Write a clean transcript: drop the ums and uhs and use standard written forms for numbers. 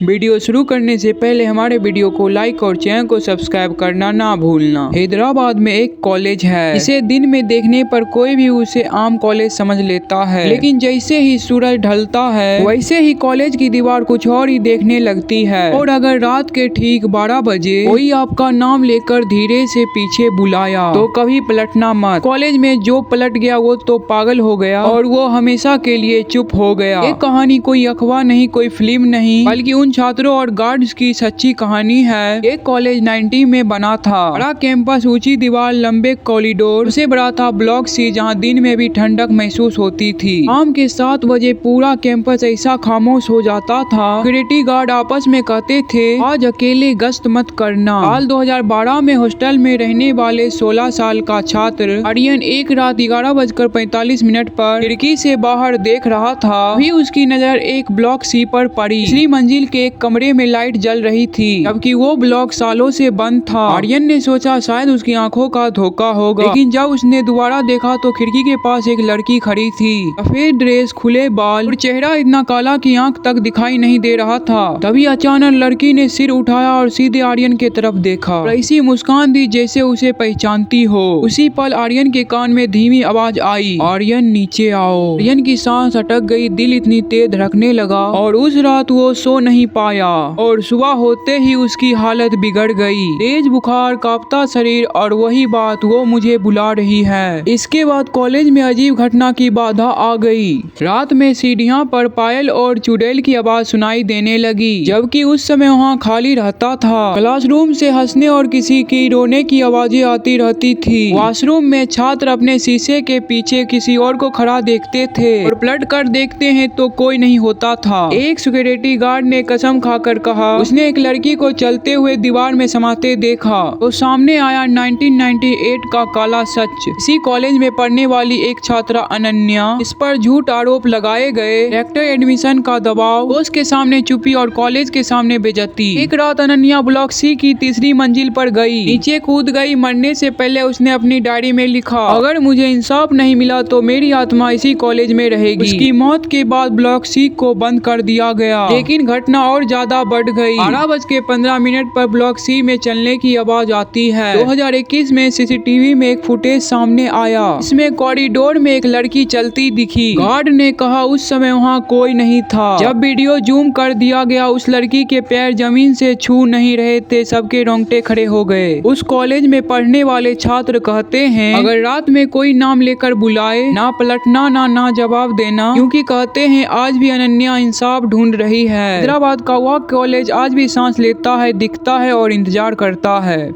Video शुरू करने से पहले हमारे वीडियो को लाइक और चैनल को सब्सक्राइब करना ना भूलना। हैदराबाद में एक कॉलेज है। इसे दिन में देखने पर कोई भी उसे आम कॉलेज समझ लेता है, लेकिन जैसे ही सूरज ढलता है वैसे ही कॉलेज की दीवार कुछ और ही देखने लगती है। और अगर रात के ठीक 12 बजे कोई आपका नाम लेकर धीरे से पीछे बुलाया तो कभी पलटना मत। कॉलेज में जो पलट गया वो तो पागल हो गया और वो हमेशा के लिए चुप हो गया। ये कहानी कोई अखबार नहीं, कोई फिल्म नहीं, बल्कि उन छात्रों और गार्ड्स की सच्ची कहानी है। एक कॉलेज 90 में बना था। बड़ा कैंपस, ऊंची दीवार, लंबे कॉरिडोर, उससे बड़ा था ब्लॉक सी, जहां दिन में भी ठंडक महसूस होती थी। शाम के 7 बजे पूरा कैंपस ऐसा खामोश हो जाता था। सिक्योरिटी गार्ड आपस में कहते थे, आज अकेले गश्त मत करना। साल 2012 में हॉस्टल में रहने वाले 16 साल का छात्र आर्यन एक रात 11:45 पर खिड़की से बाहर देख रहा था। भी उसकी नजर एक ब्लॉक सी पर पड़ी। तीसरी मंजिल के एक कमरे में लाइट जल रही थी, जबकि वो ब्लॉक सालों से बंद था। आर्यन ने सोचा शायद उसकी आंखों का धोखा होगा, लेकिन जब उसने दोबारा देखा तो खिड़की के पास एक लड़की खड़ी थी। सफेद ड्रेस, खुले बाल और चेहरा इतना काला कि आंख तक दिखाई नहीं दे रहा था। तभी अचानक लड़की ने सिर उठाया और सीधे आर्यन के तरफ देखा और ऐसी मुस्कान दी जैसे उसे पहचानती हो। उसी पल आर्यन के कान में धीमी आवाज आई, आर्यन नीचे आओ। आर्यन की सांस अटक गई, दिल इतनी तेज धड़कने लगा और उस रात वो सो नहीं पाया और सुबह होते ही उसकी हालत बिगड़ गई। तेज बुखार, कांपता शरीर और वही बात, वो मुझे बुला रही है। इसके बाद कॉलेज में अजीब घटना की बाधा आ गई। रात में सीढ़ियां पर पायल और चुड़ैल की आवाज सुनाई देने लगी, जबकि उस समय वहाँ खाली रहता था। क्लासरूम से हंसने और किसी की रोने की आवाजें आती रहती थी। वॉशरूम में छात्र अपने शीशे के पीछे किसी और को खड़ा देखते थे और पलट कर देखते हैं तो कोई नहीं होता था। एक सिक्योरिटी गार्ड ने कसम खाकर कहा उसने एक लड़की को चलते हुए दीवार में समाते देखा। तो सामने आया 1998 का काला सच। इसी कॉलेज में पढ़ने वाली एक छात्रा अनन्या, इस पर झूठ आरोप लगाए गए, रेक्टर एडमिशन का दबाव, बॉस के सामने चुप्पी और कॉलेज के सामने बेइज्जती। एक रात अनन्या ब्लॉक सी की तीसरी मंजिल पर गई, नीचे कूद गई। मरने से पहले उसने अपनी डायरी में लिखा, अगर मुझे इंसाफ नहीं मिला तो मेरी आत्मा इसी कॉलेज में रहेगी। उसकी मौत के बाद ब्लॉक सी को बंद कर दिया गया, लेकिन घटना और ज्यादा बढ़ गई। 12:15 पर ब्लॉक सी में चलने की आवाज आती है। 2021 में सीसीटीवी में एक फुटेज सामने आया, इसमें कॉरिडोर में एक लड़की चलती दिखी। गार्ड ने कहा उस समय वहाँ कोई नहीं था। जब वीडियो जूम कर दिया गया, उस लड़की के पैर जमीन से छू नहीं रहे थे। सबके रोंगटे खड़े हो गए। उस कॉलेज में पढ़ने वाले छात्र कहते हैं, अगर रात में कोई नाम लेकर बुलाए, ना पलटना ना जवाब देना, क्योंकि कहते हैं आज भी अनन्या इंसाफ ढूंढ रही है। हैदराबाद का वह कॉलेज आज भी सांस लेता है, दिखता है और इंतजार करता है।